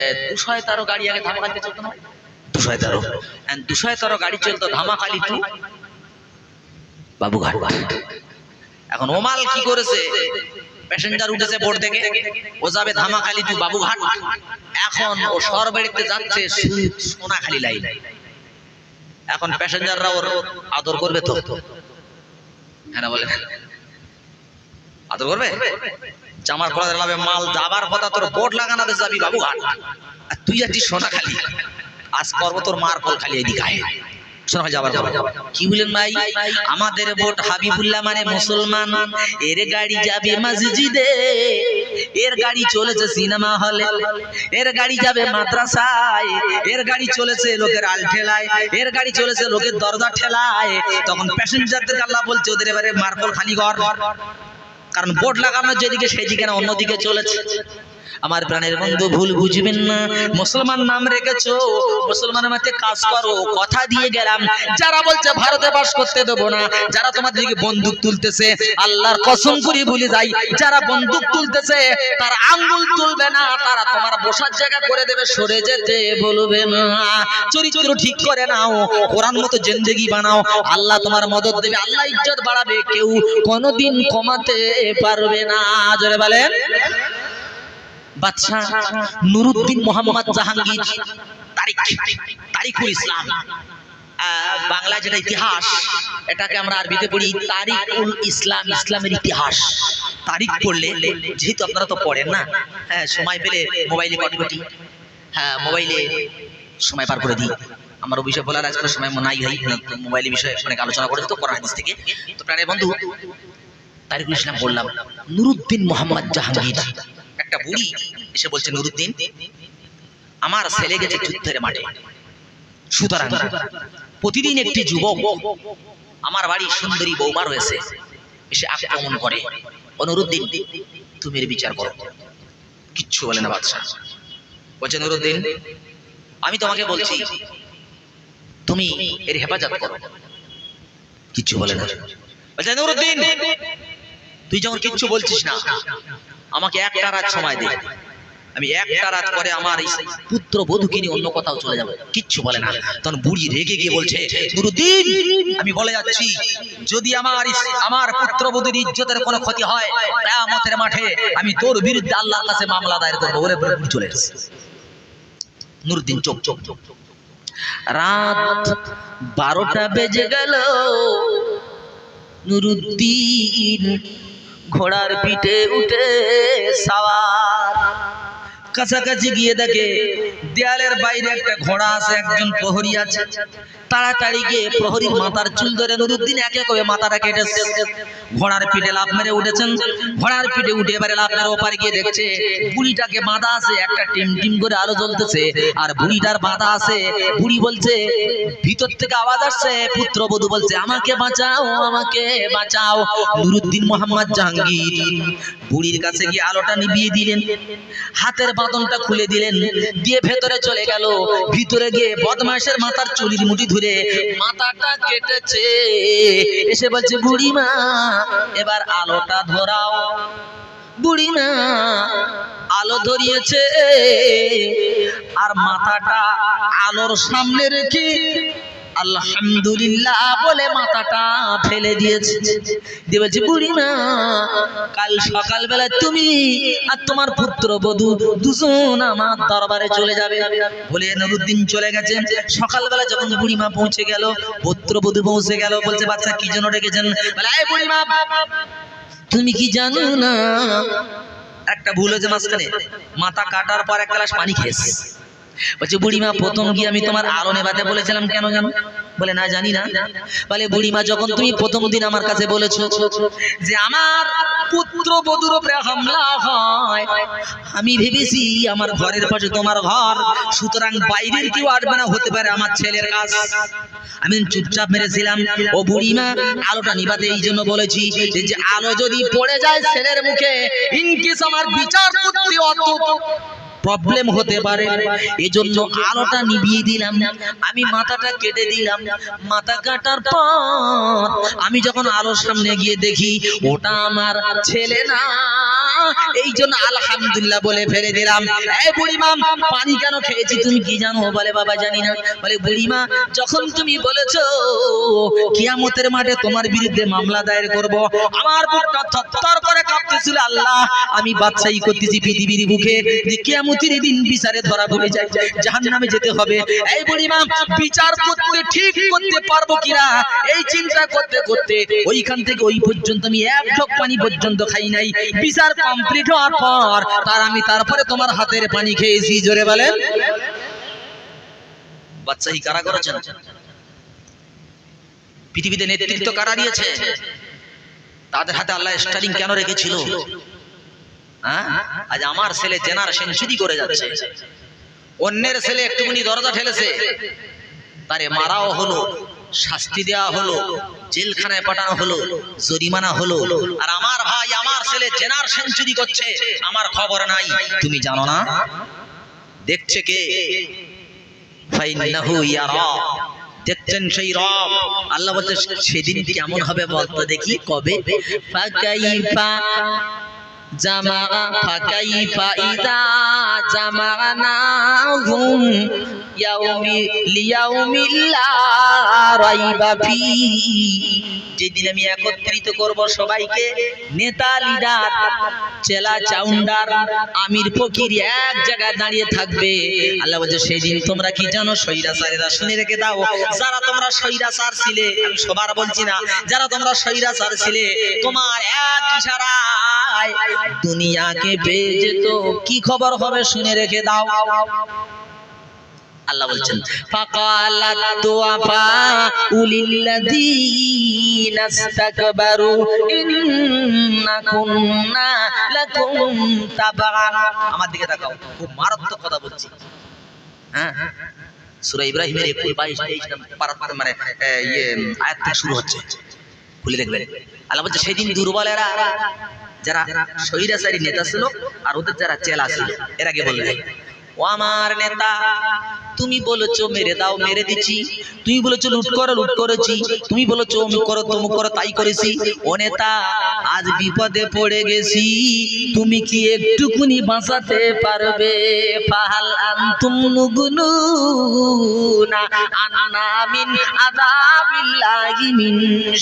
213 গাড়ি আগে ধামাকালিতে চলতো না, 213 গাড়ি চলতো ধামাকালি টু বাবুঘাট। এখন ওমাল কি করেছে, প্যাসেঞ্জার উঠেছে বোর্ড থেকে, ও যাবে ধামাকালি টু বাবুঘাট। এখন ও সরবাড়িতে যাচ্ছে সোনাখালি লাইন। এখন প্যাসেঞ্জাররা ওর আদর করবে তো, হ্যাঁ না বলে আদর করবে? জামার কলা লাগাবে, মাল যাবার কথা তোর বোর্ড লাগানোতে যাবি বাবুঘাট, আর তুই যাচ্ছিস সোনাখালি। আজ করবো তোর মার কল খালি এদিকে আয় যাবার কি বলেন ভাই? আমাদের বোট হাবিবুল্লাহ মানে মুসলমান, এর গাড়ি যাবে মসজিদে, এর গাড়ি চলেছে সিনেমা হলে, এর গাড়ি যাবে মাদ্রাসায়, এর গাড়ি চলেছে লোকের আল ঠেলায়, এর গাড়ি চলেছে লোকের দরজা ঠেলায়। তখন প্যাসেঞ্জারদের আল্লাহ বলছে ওদের এবারে মার্কল খালি কর, কারণ বোর্ড লাগানো যেদিকে সেদিকে না অন্যদিকে চলেছে। আমার প্রাণের বন্ধু ভুল বুঝবেন না, মুসলমান নাম রেখেছো, মুসলমানের মধ্যে কাজ করো, কথা দিয়ে গেলাম। যারা বলছে ভারতে বাস করতে দেবো না, যারা তোমাদের দিকে বন্দুক তুলতেছে, আল্লাহর কসম করে বলে যাই, যারা বন্দুক তুলতেছে তার আঙ্গুল তুলবে না, তারা তোমার বসার জায়গা করে দেবে, সরে যেতে বলবে না। চরিত্র ঠিক করে নাও, কোরআন মতো জিন্দেগি বানাও, আল্লাহ তোমার মদদ দেবে, আল্লাহ ইজ্জত বাড়াবে, কেউ কোনোদিন কমাতে পারবে না। জোরে বলেন। বাদশাহ নুরুদ্দিন মোহাম্মদ জাহাঙ্গীর, তারিখুল ইসলাম, বাংলায় যেটা ইতিহাস, এটাকে আমরা আরবিতে পড়ি তারিকুল ইসলাম, ইসলামের ইতিহাস। তারিখ পড়লে, যেহেতু আপনারা তো পড়েন না, হ্যাঁ সময় পেলে মোবাইলে কটকটি, হ্যাঁ মোবাইলে সময় পার করে দিই। আমার ও বিষয় বলার আজকাল সময় নাই ভাই, মোবাইলে বিষয়ে অনেক আলোচনা করেছে তো কোরআন হাদিস থেকে। তো প্রাণের বন্ধু তারিকুল ইসলাম বললাম, নুরুদ্দিন মোহাম্মদ জাহাঙ্গীর। একটা বুড়ি এসে বলছে, নুরুদ্দিন আমার ছেলে গেছে যুদ্ধের মাঠে, সুতরাং প্রতিদিন একটি যুবক আমার বাড়ি সুন্দরী বৌমা রয়েছে এসে আক্রমণ করে। ও নুরুদ্দিন তুমি এর বিচার করো। কিচ্ছু বলে না বাদশাহ। বলছে, নুরুদ্দিন আমি তোমাকে বলছি তুমি এর হেফাজত করো। কিচ্ছু বলে না। বলছে, নুরুদ্দিন তুই যখন কিচ্ছু বলছিস না, আমাকে একটা রাত সময় দে, আমি একটা রাত পরে আমার পুত্র বধূকে নিয়ে অন্য কোথাও চলে যাবো। কিচ্ছু বলে না। তখন বুড়ি রেগে গিয়ে বলছে, নুরুদ্দিন আমি বলে যাচ্ছি, যদি আমার পুত্র বধূর ইজ্জতের কোনো ক্ষতি হয়, কিয়ামতের মাঠে আমি তোর বিরুদ্ধে আল্লাহর কাছে মামলা দায়ের করবো। বলে বুড়ি চলে এসেছে। নুরুদ্দিন চোখ চোখ চোখ। রাত 12টা বেজে গেল, নুরুদ্দিন ঘোড়ার পিঠে উঠে সাওয়ার, কাছাকাছি গিয়ে দেখে দেয়ালের বাইরে একটা ঘোড়া আছে, একজন প্রহরী আছে। তাড়াতাড়ি গিয়ে প্রহরীর মাথার চুল ধরে নুরুদ্দিন একে করে মাথাটা কেটেছে। ঘোড়ার পিঠে লাফ মেরে উঠেছেন। ঘোড়ার পিঠে উঠে এবারে লাফ মেরে ওপারে গিয়ে দেখছে বুড়িটাকে বাঁধা আছে, একটা টিম টিম করে আলো জ্বলতেছে, আর বুড়িটার বাঁধা আছে। বুড়ি বলছে, ভিতর থেকে আওয়াজ আসছে, পুত্রবধূ বলছে, আমাকে বাঁচাও, আমাকে বাঁচাও। নুরুদ্দিন মোহাম্মদ জাহাঙ্গীর বুড়ির কাছে গিয়ে আলোটা নিভিয়ে দিলেন, হাতের বাঁধনটা খুলে দিলেন, দিয়ে ভেতরে চলে গেল। ভিতরে গিয়ে বদমাশের মাথার চুলির মুঠি ধরে মাথাটা কেটেছে। এসে বলছে, বুড়িমা এবার আলোটা ধরাও। বুড়িমা আলো ধরিয়েছে, আর মাথাটা আলোর সামনে রেখে আলহামদুলিল্লাহ বলে মাথাটা ফেলে দিয়েছে। দিয়ে বলছে, বুড়িমা কাল সকালবেলা তুমি আর তোমার পুত্রবধূ দুজন আমার দরবারে চলে যাবে। বলে নুরুদ্দিন চলে গেছে। সকালবেলা যখন বুড়িমা পৌঁছে গেল, পুত্রবধূ পৌঁছে গেল, বলছে, বাচ্চা কি জন্য ডেকেছেন? বলে, এই বুড়িমা তুমি কি জানো না একটা ভুল হয়েছে মাঝখানে, মাথা কাটার পর এক গ্লাস পানি খেয়েছে। বলছে, বুড়িমা প্রথম গিয়ে আমি তোমার আলো নেভাতে বলেছিলাম, কেন জানো? বলে, না জানি না। বলে, বুড়িমা যখন তুমি প্রথম দিন আমার কাছে বলেছো যে আমার পুত্র বধূর উপরে হামলা হয়, আমি ভেবেছি আমার ঘরের পাশে তোমার ঘর, সুতরাং বাইরের কেউ আসবে না, হতে পারে আমার ছেলের কাজ। আমি চুপচাপ মেরেছিলাম। ও বুড়িমা আলোটা নিভাতে এই জন্য বলেছি যে আলো যদি পড়ে যায় ছেলের মুখে, ইনকেস আমার বিচার করতে অত প্রবলেম হতে পারে। এজন্য আলোটা নিভিয়ে দিলাম, আমি মাথাটা কেটে দিলাম। মাথা কাটার পর আমি যখন আলোর সামনে গিয়ে দেখি ওটা আমার ছেলে না, এই জন্য আলহামদুলিল্লাহ বলে ফেলে দিলাম। এই বুড়িমা, পানি কেন খেয়েছি তুমি কি জানো? বলে বাবা জানি না। বলে বুড়িমা, যখন তুমি বলেছো কিয়ামতের মাঠে তোমার বিরুদ্ধে মামলা দায়ের করব, আমার বুকটা থরথর করে কাঁপতেছিল। আল্লাহ, আমি বাদশাহী করতেছি পৃথিবীর বুকে, যে কিয়ামতের দিন বিচারে ধরা পড়ে যায়, জাহান্নামে যেতে হবে। এই বুড়িমা, বিচার করতে ঠিক করতে পারবো কিনা এই চিন্তা করতে করতে ওইখান থেকে ওই পর্যন্ত আমি এক ঢোক পানি পর্যন্ত খাই নাই। বিচার কমপ্লিট হওয়ার পর তারপরে তোমার হাতের পানি খেয়েছি। জোরে বলেন। বাদশাহী কারা করেছেন? পৃথিবীতে নেতৃত্ব কারা দিয়েছে? তাদের হাতে আল্লাহ স্টারিং কেন রেখেছিল? আজ আমার ছেলে জেনার সেঞ্চুরি করে যাচ্ছে, অন্যের ছেলে একটুখানি দরজা ঠেলেছে, তারে মারাও হলো, শাস্তি দেওয়া হলো, জেলখানায় পাঠানো হলো, জরিমানা হলো। আর আমার ভাই, আমার ছেলে জেনার সেঞ্চুরি করছে, আমার খবর নাই। তুমি জানো না? দেখছে কে? ফাইন্নাহু ইয়ারা, দেখছেন সেই রব। আল্লাহ বলতে সেদিন কেমন হবে বলতো দেখি। কবে? ফাকাইফা জামা, ফাকাইফা ইযা জামানাহুম লিয়াউমিল লা রাইবা ফি, যেদিন আমি একত্রিত করব সবাইকে, নেতা লিডার চেলা চাউন্ডার আমির ফকির এক জায়গায় দাঁড়িয়ে থাকবে। আল্লাহ বলছে সেদিন তোমরা কি জানো? সৈরাচারেরা, শুনে রেখে দাও, যারা তোমরা সৈরাচার ছিলে, আমি সবার বলছি না, যারা তোমরা সৈরাচার ছিলে, তোমার এক ইশারায় দুনিয়াকে পেয়ে যেত, কি খবর হবে শুনে রেখে দাও। আল্লাহ বলছেন ফাকালাত দুআফা উলিল্লাযীনা ইসতাকবারু ইন্না কুন্না লাকুম তাবাআন। আমার দিকে তাকাও, খুব মারাত্মক কথা বলছি। হ্যাঁ, সূরা ইব্রাহিমের 22-23 নম্বর মানে আয়াত থেকে শুরু হচ্ছে, খুলে দেখবেন। আল্লাহ বলছে সেদিন দুর্বলেরা, যারা স্বৈরাচারী নেতা ছিল আর ওদের যারা চেলা ছিল, এর আগে বললেন, ও আমার নেতা, তুমি বলেছো মেরে দাও, মেরে দিচ্ছি। তুমি বলেছো লুট করো, লুট করেছি। তুমি বলেছো অমুক করো, তমুক করো, তাই করেছি। ও নেতা, আজ বিপদে পড়ে গেছি, তুমি কি একটুকুনি বাঁচাতে পারবে? ফাহাল আনতুম মুগনুনা আন্না মিন আযাবিল্লাহি মিন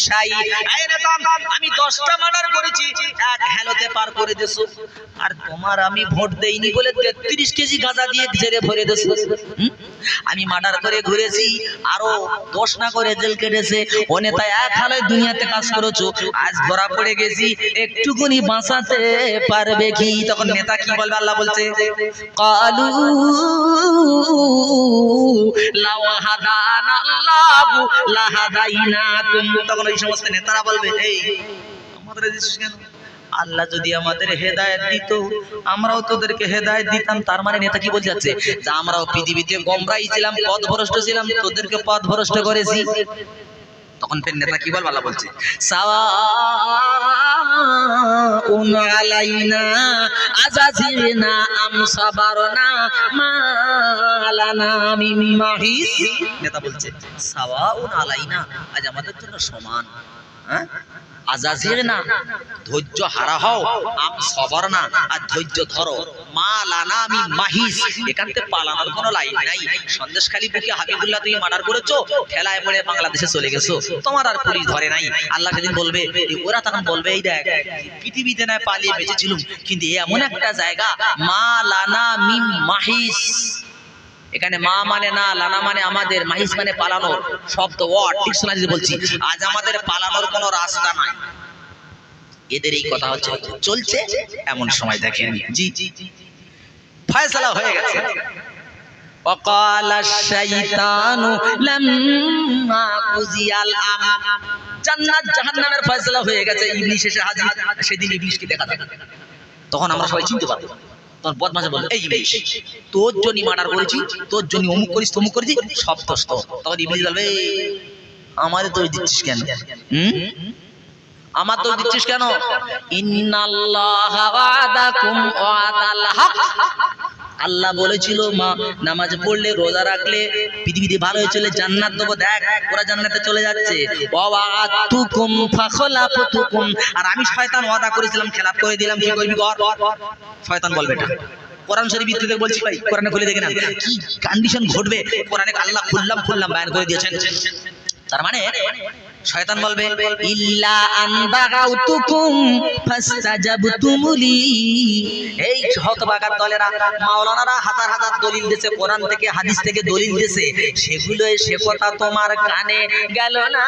শাই। এই নেতা, আমি 10টা মার্ডার করেছি, এক হেলতে পার করে দেছো। আর তোমার আমি ভোট দেইনি বলে 33 কেজি গাঁজা দিয়ে জেরে ভরে দেছো। আমি মার্ডার করে ঘুরেছি, আরো 10 না করে জেল কেটেছে। ও নেতা, এক হালে দুনিয়াতে কাজ করেছো, আজ ধরা পড়ে গেছি, একটুকুনি বাঁচাতে পারবে কি? তখন নেতা কি বলবে? আল্লাহ বলছে ক্বালু লাউ হাদানাল্লাহু লাহাদাইনাকুম। তখন ওই সমস্ত নেতারা বলবে, এই আমাদের কেন? আল্লাহ যদি আমাদের হেদায়েত দিত, আমরাও তোদেরকে হেদায়েত দিতাম। তার মানে নেতা কি বলতে যাচ্ছে? যে আমরাও পৃথিবীতে গোমরাই ছিলাম, পথভ্রষ্ট ছিলাম, তোদেরকে পথভ্রষ্ট করেছি। তখন ফের নেতা কি বলবে? আল্লাহ বলছে সাওয়াউন আলাইনা আযাজিনা আম সাবারনা মা লানা মিন মাহিস। নেতা বলছে সাওয়াউন আলাইনা, আজ আমাদের জন্য সমান। হ্যাঁ, আজাজির না, ধৈর্য হারা হও, আম সবর না, আর ধৈর্য ধরো। মা লানা মিন মাহিস, এখান থেকে পালানোর কোনো লাইন নাই। সন্দেশখালী বুকে হাবিবুল্লাহ তুমি মার্ডার করেছো, ঠেলায় পড়ে বাংলাদেশে চলে গেছো, তোমার আর পুলিশ ধরে নাই। আল্লাহ সেদিন বলবে, ওরা তখন বলবে, এই দেখ, পৃথিবীতে না পালিয়ে বেঁচেছিলুম, কিন্তু এমন একটা জায়গা, মা লানা মিন মাহিস। এখানে মা মানে না, লানা মানে আমাদের, মাহিস মানে পালানোর শব্দ, ওয়ার্ড ডিকশনারি বলছি। আজ আমাদের পালানোর কোনো রাস্তা নাই। এদের এই কথা হচ্ছে চলছে এমন সময় দেখেন, জি ফয়সালা হয়ে গেছে। ওয়াকালা শাইতানু লাম্মা কুজিয়াল আম, জান্নাত জাহান্নামের ফয়সালা হয়ে গেছে, ইবলিস এসে হাজির। সেদিন ইবলিসকে দেখা যাবে, তখন আমরা সবাই চিনতে পারবো। তখন বদমাশে বলবে, এই ইবলিস, তোর জন্য মার্ডার করেছি, তোর জন্য অমুক করিস, তমুক করেছি, সব দোষ তোর। তখন ইবলিস বলবে, আমারে দোষ দিচ্ছিস কেন? আমার দোষ দিচ্ছিস কেন? ইন্নাল্লাহা ওয়াদাকুম ওয়াদাল হক, আল্লাহ বলেছিল মা নামাজ পড়লে রোজা রাখলে পৃথিবীতে ভালো হয়ে চলে জান্নাত দেবো। দেখ ওরা জান্নাতে চলে যাচ্ছে। ওয়াতুকুম ফাখলাফতুকুম, আর আমি শয়তান ওয়াদা করেছিলাম খেলাপ করে দিলাম, কি করবি কর। শয়তান বলবে এটা কোরআন শরীফ থেকে বলছি ভাই, কোরআনে খুলে দেখে না কি কন্ডিশন ঘটবে। কোরআনে আল্লাহ খুললাম বায়ান করে দিয়েছেন। তার মানে শয়তান বলবে ইল্লা আন বাগাউতুকুম ফাস্তাজাবতুমুলি। এই হতভাগা দলেরা মাওলানারা হাজার হাজার দলিল দিয়েছে, কোরআন থেকে হাদিস থেকে দলিল দিয়েছে, সেগুলো সে কথা তোমার কানে গেল না।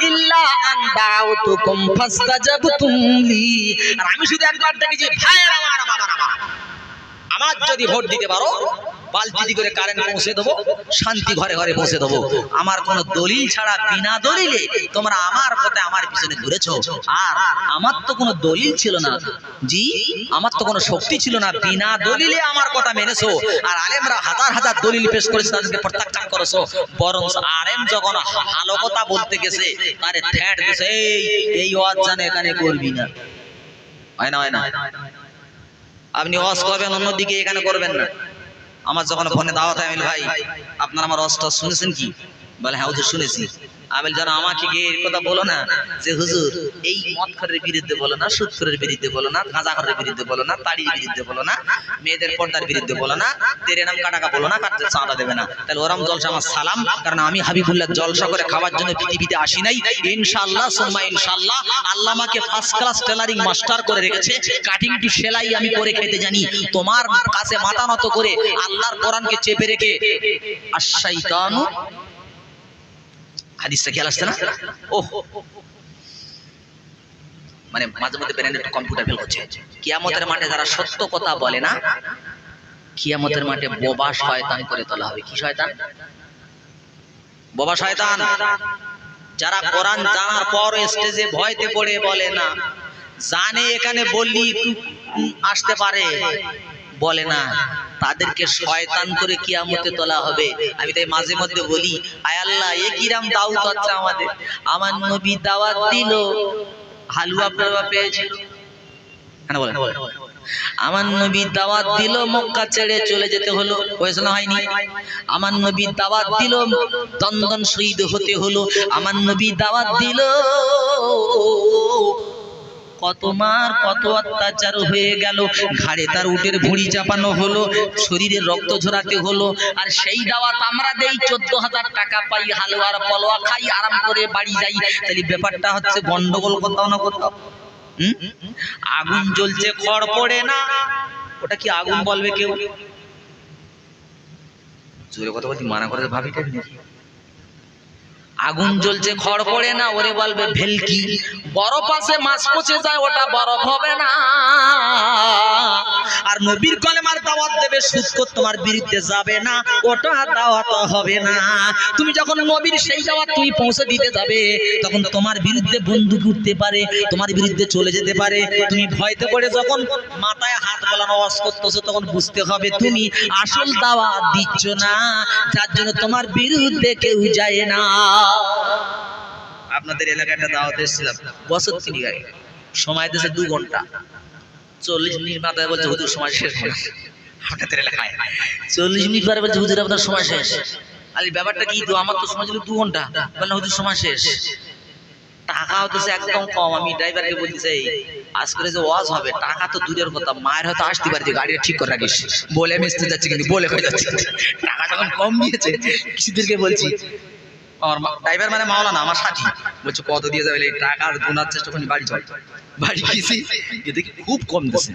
ইল্লা আন বাগাউতুকুম ফাস্তাজাবতুমুলি। আর আমি শুধু একবার দেখেছি ভাইরা আমার বাবারা, আমার যদি ভোট দিতে পারো বালতি করে কারেন্ট পৌঁছে দেবো, শান্তি ঘরে ঘরে পৌঁছে দেবো। আমার কোনো দলিল ছাড়া বিনা দলিলে তোমরা আমার কথা আমার পিছনে ঘুরেছো। আর আমার তো কোনো দলিল ছিল না জি, আমার তো কোনো শক্তি ছিল না, বিনা দলিলে আমার কথা মেনেছো। আর আলেমরা হাজার হাজার দলিল পেশ করেছে, তাদেরকে প্রত্যাখ্যান করেছো। বরং আলেম যখন ভালো কথা বলতে গেছে তারে থ্যাট দিছে, এই ওয়াজ জানে এখানে করবি না। হয় না? হয় না? আপনি ওয়াজ করবেন অন্যদিকে, এখানে করবেন না। আমার যখন ফোনে দাওয়াত হয়, ভাই আপনার আমার ওয়াজটা শুনেছেন কি? বলে হ্যাঁ হুজুর শুনেছি। আমি যেন আমাকে গিয়ে এর কথা বলো না যে হুজুর এই মদখোরের বিরুদ্ধে বলো না, সুদখোরের বিরুদ্ধে বলো না, গাঁজাখোরের বিরুদ্ধে বলো না, তাড়ির বিরুদ্ধে বলো না, মেয়েদের পর্দার বিরুদ্ধে বলো না, তেরে নাম কাটাকা বলো না, কাটতে চাঁদা দেবে না। তাহলে ওরম জলসা আমার সালাম, কারণ আমি হাবিবুল্লাহ জলসা করে খাওয়ার জন্য পৃথিবীতে আসি নাই। ইনশাআল্লাহ সুম্মা ইনশাআল্লাহ আল্লাহ আমাকে ফার্স্ট ক্লাস টেলারিং মাস্টার করে রেখেছে, কাটিং টু সেলাই আমি করে খেতে জানি। তোমার কাছে মাথা নত করে আল্লাহর কোরআনকে চেপে রেখে আশ-শাইতানু হাদিসটা খেয়াল আসছে না? ওহ, মানে মাঝে মধ্যে ব্রেনে একটু কম্পিউটার ফেল করছে। কিয়ামতের মাঠে যারা সত্য কথা বলে না, কিয়ামতের মাঠে বোবা শয়তান করে তোলা হবে। কি শয়তান? বোবা শয়তান। যারা কোরআন জানার পর স্টেজে ভয়তে পড়ে বলে না, জানে এখানে বললি আসতে পারে, বলে না, তাদেরকে শয়তান করে কিয়ামতে তোলা হবে। আমি তাই মাঝে মধ্যে বলি, আয় আল্লাহ এ কিরাম দাওয়াত হচ্ছে আমাদের। আমার নবী দাওয়াত দিল, হালুয়া আপনারা পেয়েছিল, হ্যাঁ বলেন, আমার নবী দাওয়াত দিল, মক্কা ছেড়ে চলে যেতে হলো, হয়েছে না হয়নি? আমার নবী দাওয়াত দিল, দন্দন শহীদ হতে হলো। আমার নবী দাওয়াত দিল, কত মার কত অত্যাচার হয়ে গেল, ঘাড়ে তার উটের ভুঁড়ি চাপানো হলো, শরীরে রক্ত ঝরাতে হলো। আর সেই দাওয়াত আমরা দেই, 14,000 টাকা পাই, হালুয়ার পলোয়া খাই, আরাম করে বাড়ি যাই। তাহলে ব্যাপারটা হচ্ছে গন্ডগোল কোথাও না কোথাও। আগুন জ্বলছে, খড় পড়ে না, ওটা কি আগুন বলবে কেউ? জোরে কথা বলছি, মানা করে ভাবিটা নাকি? আগুন জ্বলছে, খড় পড়ে না, ওরে বলবে ভেলকি। বরফ আছে, মাছ পচে যায়, ওটা বরফ হবে না। আর নবীর কলেমার দাওয়াত দেবে, সুদখোর তোমার বিরুদ্ধে যাবে না, ওটা দাওয়াত হবে না। তুমি যখন নবীর সেই দাওয়াত তুমি পৌঁছে দিতে যাবে, তখন তোমার বিরুদ্ধে বন্দুক উঠতে পারে, তোমার বিরুদ্ধে চলে যেতে পারে। তুমি ভয়তে পড়ে যখন মাথায় হাত বোলানো ওয়াজ করতেছো, তখন বুঝতে হবে তুমি আসল দাওয়াত দিচ্ছ না, যার জন্য তোমার বিরুদ্ধে কেউ যায় না। আপনাদের এলাকায় একটা দাওয়াত এসেছিলাম বছর 3 আগে, সময় দিয়েছে 2 ঘন্টা, 40 মিনিট মাথায় বলছে হুজুর সময় শেষ হয়ে গেছে। আপনাদের এলাকায় 40 মিনিট পরে বলছে হুজুর আপনার সময় শেষ। আরে ব্যাপারটা কি? তো আমার তো সময় ছিল 2 ঘন্টা, বললাম হুজুর সময় শেষ। টাকা হতেছে একদম কম। আমি ড্রাইভারকে বলতেছি আজ করে যে ওয়াজ হবে, টাকা তো দূরের কথা, মায়ের হয়তো আসতে পারে যে গাড়িটা ঠিক করে রাখিস, বলে আমি আসতে যাচ্ছি, কিন্তু বলে হয়ে যাচ্ছে। টাকা যখন কম দিয়েছে, কিছুদেরকে বলছি, আমার ড্রাইভার মানে মাওলানা আমার সাথী, বলছে কত দিয়ে যাবে? টাকার গোনার চেষ্টা করি, বাড়ি চল। বাড়ি গেছি, দেখি খুব কম দিচ্ছে।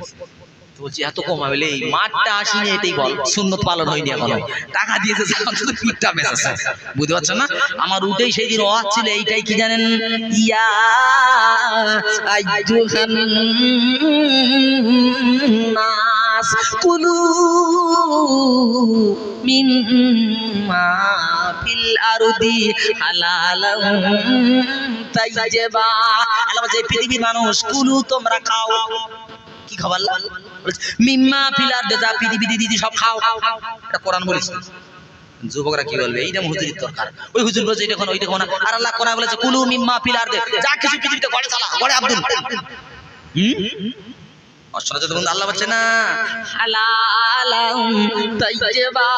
বলছি এত কম হবে? এই মাঠটা আসিনি, এটাই বল, সুন্নত পালন হয়নি এখনো। টাকা দিয়েছে পিঠটা বেঁচেছে, বুঝতে পারছেন না? আমার উঠেই সেই দিন ওয়াজ ছিল এইটাই, কি জানেন? ইয়া আইয়ুহান নাস কুলু মিম্মা ফিল আরদি হালালাম তাইয়্যিবা। আল্লাহ বলছে পৃথিবীর মানুষ, কুলু তোমরা খাও। কি খাবার? মিম্মা ফিল আরদি, যা পৃথিবীতে দিদি সব খাও। এটা কোরআন বলেছে। যুবকরা কি বলবে? এইটা হুজুরির দরকার, ওই হুজুর বলছে এটা কোন, ওইটা কোন। আর আল্লাহ কোরআন বলেছে কুলু মিম্মা ফিল আরদি, যা কিছু পৃথিবীতে ঘরে চালা, ঘরে আব্দুল। অশরাজত বন্ধু আল্লাহ বলছে না হালালাম তাইয়্যিবা,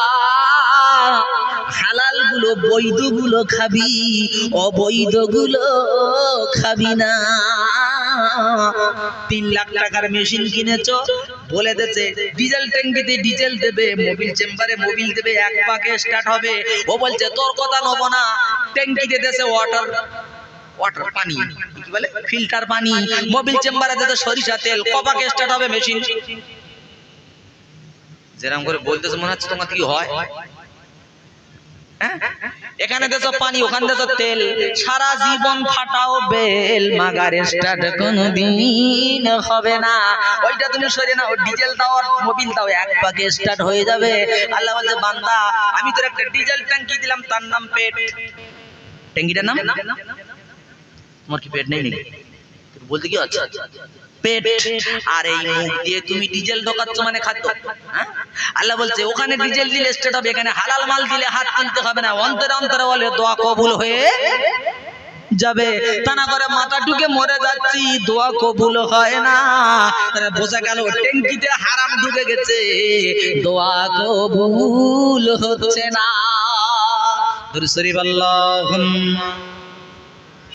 হালাল গুলো বৈধ গুলো খাবি, অবৈধ গুলো খাবি না। 3 লাখ টাকার মেশিন কিনেছো, বলে দিয়েছে ডিজেল ট্যাঙ্কিতে ডিজেল দেবে, মোবিল চেম্বারে মোবিল দেবে, এক পাকে স্টার্ট হবে। ও বলছে তোর কথা নেব না, ট্যাঙ্কিতে দেশে ওয়াটার পানি, কি বলে ফিল্টার পানি, মোবিল চেম্বারে দেশে সরিষা তেল, কপাকে স্টার্ট হবে মেশিন। যেরকম করে বলতেছে মনে হচ্ছে তোমার কি হয়। এখানে দেশো পানি, ওখানে দেশো তেল, সারা জীবন ফাটাও বেল, মাগার স্টার্ট কোনদিন হবে না। ওইটা তুমি সরিয়ে নাও, ডিজেল দাও আর মোবিল দাও, এক পাকে স্টার্ট হয়ে যাবে। আল্লাহ বলছে বান্দা আমি তোর একটা ডিজেল ট্যাঙ্কি দিলাম, তার নাম পেট। ট্যাঙ্কিটার নাম তোমার কি পেট নেই নাকি? বলতে কি আচ্ছা পেট। আর এই মুখ দিয়ে তুমি ডিজেল ঢোকাচ্ছ মানে খাদ্য। আল্লাহ বলছে ওখানে ডিজেল দিলে স্টার্ট হবে, এখানে হালাল মাল দিলে হাত তুলতে হবে না। অন্তরে অন্তরে বলে দোয়া কবুল হয়ে যাবে। তা না করে মাথা ঢুকে মরে যাচ্ছি, দোয়া কবুল হয় না। বোঝা গেল ট্যাঙ্কিতে হারাম ঢুকে গেছে, দোয়া কবুল হচ্ছে না। দুরূদ শরীফ আল্লাহুম্মা